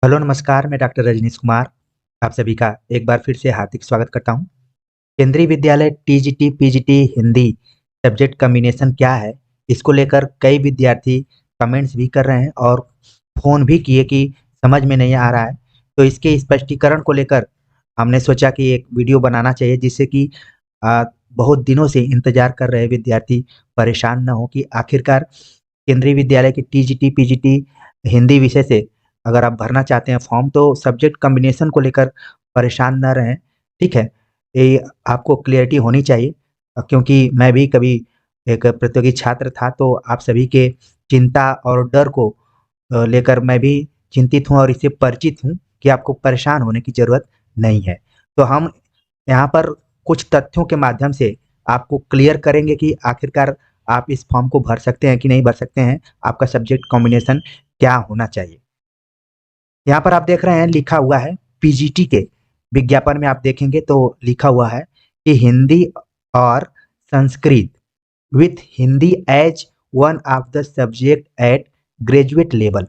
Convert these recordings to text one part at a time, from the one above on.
Hello नमस्कार, मैं doctor Rajneesh Kumar आप सभी का एक बार फिर से हार्दिक स्वागत करता हूं। केंद्रीय विद्यालय TGT PGT Hindi subject combination क्या है, इसको लेकर कई विद्यार्थी कमेंट्स भी कर रहे हैं और फ़ोन भी किए कि समझ में नहीं आ रहा है। तो इसके स्पष्टीकरण को लेकर हमने सोचा कि एक वीडियो बनाना चाहिए जिससे कि बहुत दिनों से इंतज़ार कर रहे विद्यार्थी परेशान ना हो कि आखिरकार केंद्रीय विद्यालय की टीजीटी पीजीटी हिंदी विषय से अगर आप भरना चाहते हैं फॉर्म तो सब्जेक्ट कॉम्बिनेशन को लेकर परेशान ना रहें, ठीक है? ये आपको क्लैरिटी होनी चाहिए क्योंकि मैं भी कभी एक प्रतियोगी छात्र था तो आप सभी के चिंता और डर को लेकर मैं भी चिंतित हूँ और इससे परिचित हूँ कि आपको परेशान होने की ज़रूरत नहीं है। तो हम यहाँ पर कुछ तथ्यों के माध्यम से आपको क्लियर करेंगे कि आखिरकार आप इस फॉर्म को भर सकते हैं कि नहीं भर सकते हैं, आपका सब्जेक्ट कॉम्बिनेशन क्या होना चाहिए। यहाँ पर आप देख रहे हैं लिखा हुआ है पीजीटी के विज्ञापन में आप देखेंगे तो लिखा हुआ है कि हिंदी और Sanskrit with Hindi as one of the subject at graduate level.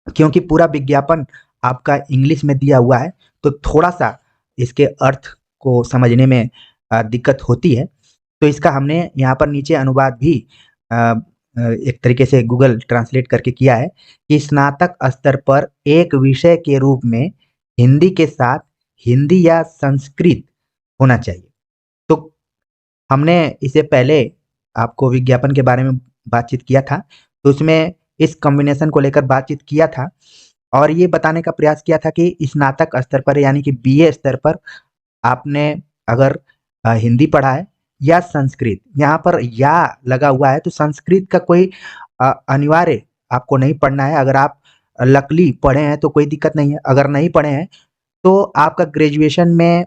क्योंकि पूरा विज्ञापन आपका इंग्लिश में दिया हुआ है तो थोड़ा-सा इसके अर्थ को समझने में दिक्कत होती है। तो इसका हमने यहाँ पर नीचे अनुवाद भी एक तरीके से गूगल ट्रांसलेट करके किया है कि स्नातक स्तर पर एक विषय के रूप में हिंदी के साथ हिंदी या संस्कृत होना चाहिए। तो हमने इससे पहले आपको विज्ञापन के बारे में बातचीत किया था, तो उसमें इस कॉम्बिनेशन को लेकर बातचीत किया था और ये बताने का प्रयास किया था कि स्नातक स्तर पर यानी कि बीए स्तर पर आपने अगर हिंदी पढ़ा है या संस्कृत, यहाँ पर या लगा हुआ है तो संस्कृत का कोई अनिवार्य आपको नहीं पढ़ना है। अगर आप लकीली पढ़े हैं तो कोई दिक्कत नहीं है, अगर नहीं पढ़े हैं तो आपका ग्रेजुएशन में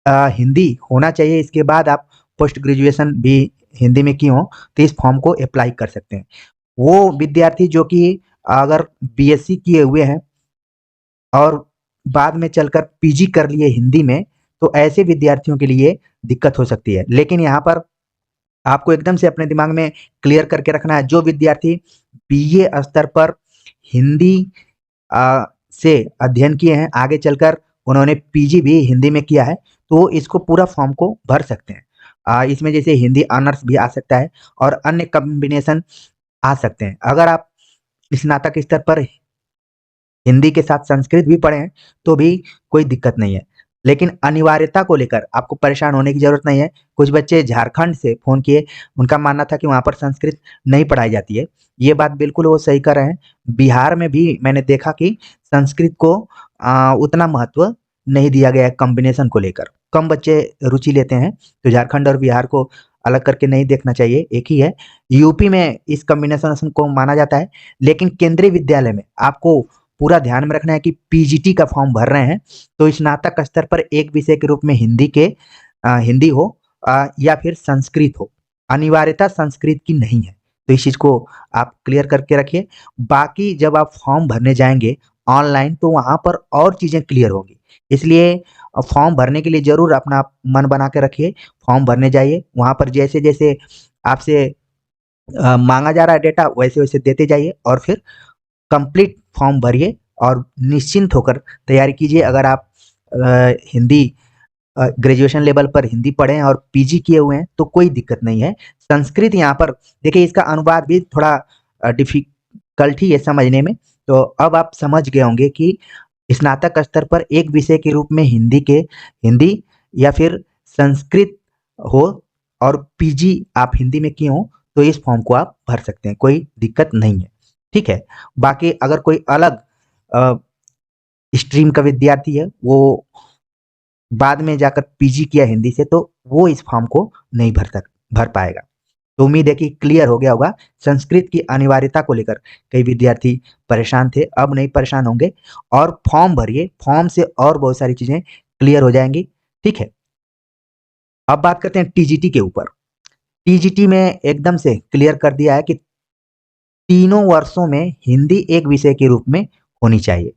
हिंदी होना चाहिए, इसके बाद आप पोस्ट ग्रेजुएशन भी हिंदी में किए हों, तो इस फॉर्म को अप्लाई कर सकते हैं। वो विद्यार्थी जो कि अगर बीएससी किए हुए हैं और बाद में चलकर पीजी कर लिए हिंदी में, तो ऐसे विद्यार्थियों के लिए दिक्कत हो सकती है। लेकिन यहाँ पर आपको एकदम से अपने दिमाग में क्लियर करके रखना है, जो विद्यार्थी बीए स्तर पर हिंदी से अध्ययन किए हैं, आगे चलकर उन्होंने पीजी भी हिंदी में किया है, तो वो इसको पूरा फॉर्म को भर सकते हैं। इसमें जैसे हिंदी ऑनर्स भी आ सकता है और अन्य कॉम्बिनेशन आ सकते हैं। अगर आप स्नातक स्तर पर हिंदी के साथ संस्कृत भी पढ़े हैं, तो भी कोई दिक्कत नहीं है। लेकिन अनिवार्यता को लेकर आपको परेशान होने की ज़रूरत नहीं है। कुछ बच्चे झारखंड से फ़ोन किए, उनका मानना था कि वहाँ पर संस्कृत नहीं पढ़ाई जाती है। ये बात बिल्कुल वो सही कर रहे हैं। बिहार में भी मैंने देखा कि संस्कृत को उतना महत्व नहीं दिया गया है कॉम्बिनेशन को लेकर। कम बच्चे रुचि लेते हैं, तो झारखंड और बिहार को अलग करके नहीं देखना चाहिए, एक ही है। यूपी में इस कॉम्बिनेशन को माना जाता है, लेकिन केंद्रीय विद्यालय में आपको पूरा ध्यान में रखना है कि पीजीटी का फॉर्म भर रहे हैं तो स्नातक स्तर पर एक विषय के रूप में हिंदी हो या फिर संस्कृत हो। अनिवार्यता संस्कृत की नहीं है, तो इस चीज़ को आप क्लियर करके रखिए। बाकी जब आप फॉर्म भरने जाएँगे ऑनलाइन तो वहाँ पर और चीज़ें क्लियर होंगी। इसलिए फॉर्म भरने के लिए ज़रूर अपना मन बना के रखिए, फॉर्म भरने जाइए, वहाँ पर जैसे-जैसे आपसे माँगा जा रहा है डेटा वैसे-वैसे देते जाइए और फिर कंप्लीट फॉर्म भरिए और निश्चिंत होकर तैयारी कीजिए। अगर आप हिंदी ग्रेजुएशन लेवल पर हिंदी पढ़े हैं और पीजी किए हुए हैं तो कोई दिक्कत नहीं है। संस्कृत यहाँ पर देखिए इसका अनुवाद भी थोड़ा डिफ़िकल्ट ही है समझने में। तो अब आप समझ गए होंगे कि स्नातक स्तर पर एक विषय के रूप में हिंदी या फिर संस्कृत हो और पीजी आप हिंदी में किए हों तो इस फॉर्म को आप भर सकते हैं, कोई दिक्कत नहीं है। ठीक है? बाकी अगर कोई अलग अ, स्ट्रीम का विद्यार्थी है, वो बाद में जाकर पीजी किया हिंदी से, तो वो इस फॉर्म को नहीं भर पाएगा। तो उम्मीद है कि क्लियर हो गया होगा। संस्कृत की अनिवार्यता को लेकर कई विद्यार्थी परेशान थे, अब नहीं परेशान होंगे और फॉर्म भरिए, फॉर्म से और बहुत सारी चीज़ें क्लियर हो जाएँगी। ठीक है? अब बात करते हैं टीजीटी के ऊपर। टीजीटी में एकदम से क्लियर कर दिया है कि तीनों वर्षों में हिंदी एक विषय के रूप में होनी चाहिए।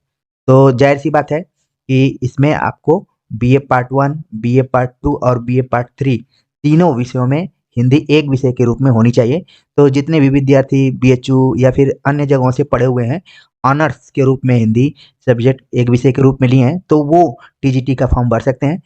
तो ज़ाहिर-सी बात है कि इसमें आपको बीए पार्ट 1, बीए पार्ट 2 और बीए पार्ट 3 तीनों विषयों में हिंदी एक विषय के रूप में होनी चाहिए। तो जितने भी विद्यार्थी बीएचयू या फिर अन्य जगहों से पढ़े हुए हैं, ऑनर्स के रूप में हिंदी सब्जेक्ट एक विषय के रूप में लिए हैं तो वो टीजीटी का फॉर्म भर सकते हैं।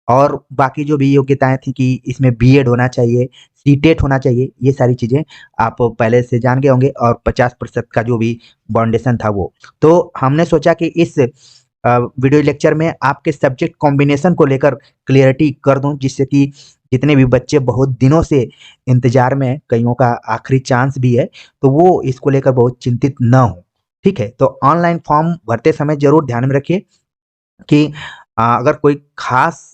और बाकी जो भी योग्यताएं थी कि इसमें बीएड होना चाहिए, सीटेट होना चाहिए, ये सारी चीजें आप पहले से जान गए होंगे, और 50% का जो भी बाउंडेशन था वो। तो हमने सोचा कि इस वीडियो लेक्चर में आपके सब्जेक्ट कॉम्बिनेशन को लेकर क्लियरिटी कर दूं, जिससे कि जितने भी बच्चे बहुत दिनों से इंतजार में हैं, कईयों का आखिरी चांस भी है, तो वो इसको लेकर बहुत चिंतित न हो। ठीक है, तो ऑनलाइन फॉर्म भरते समय जरूर ध्यान में रखिए कि अगर कोई खास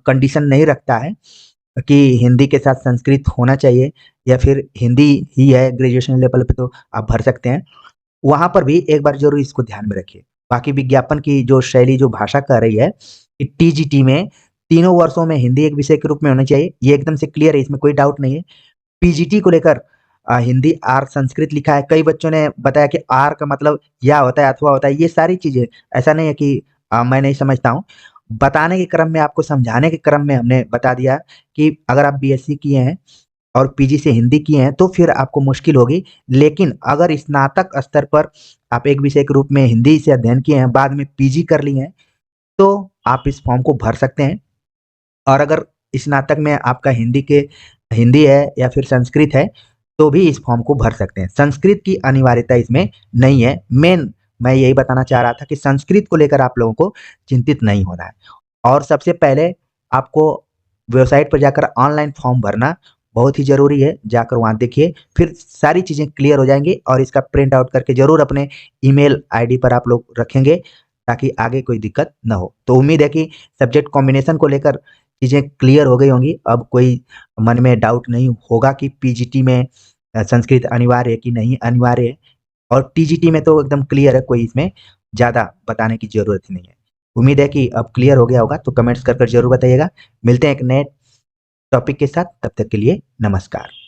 कंडीशन नहीं रखता है कि हिंदी के साथ संस्कृत होना चाहिए, या फिर हिंदी ही है ग्रेजुएशन लेवल पे, तो आप भर सकते हैं। वहां पर भी एक बार जरूर इसको ध्यान में रखिए। बाकी विज्ञापन की जो शैली, जो भाषा कह रही है कि टीजीटी में तीनों वर्षों में हिंदी एक विषय के रूप में होना चाहिए, ये एकदम से क्लियर है, इसमें कोई डाउट नहीं है। पीजीटी को लेकर हिंदी आर संस्कृत लिखा है, कई बच्चों ने बताया कि आर का मतलब या होता है अथवा होता है, ये सारी चीजें ऐसा नहीं है कि मैं नहीं समझता हूँ। बताने के क्रम में, आपको समझाने के क्रम में हमने बता दिया कि अगर आप बीएससी किए हैं और पीजी से हिंदी किए हैं तो फिर आपको मुश्किल होगी, लेकिन अगर स्नातक स्तर पर आप एक विषय के रूप में हिंदी से अध्ययन किए हैं, बाद में पीजी कर लिए हैं, तो आप इस फॉर्म को भर सकते हैं। और अगर स्नातक में आपका हिंदी है या फिर संस्कृत है, तो भी इस फॉर्म को भर सकते हैं। संस्कृत की अनिवार्यता इसमें नहीं है। मेन मैं यही बताना चाह रहा था कि संस्कृत को लेकर आप लोगों को चिंतित नहीं होना है। और सबसे पहले आपको वेबसाइट पर जाकर ऑनलाइन फॉर्म भरना बहुत ही ज़रूरी है। जाकर वहाँ देखिए, फिर सारी चीज़ें क्लियर हो जाएँगी, और इसका प्रिंट आउट करके ज़रूर अपने ईमेल आईडी पर आप लोग रखेंगे, ताकि आगे कोई दिक्कत ना हो। तो उम्मीद है कि सब्जेक्ट कॉम्बिनेशन को लेकर चीज़ें क्लियर हो गई होंगी। अब कोई मन में डाउट नहीं होगा कि पीजीटी में संस्कृत अनिवार्य है कि नहीं अनिवार्य है, और टीजीटी में तो एकदम क्लियर है, कोई इसमें ज़्यादा बताने की ज़रूरत ही नहीं है। उम्मीद है कि अब क्लियर हो गया होगा, तो कमेंट्स कर ज़रूर बताइएगा। मिलते हैं एक नए टॉपिक के साथ, तब तक के लिए नमस्कार।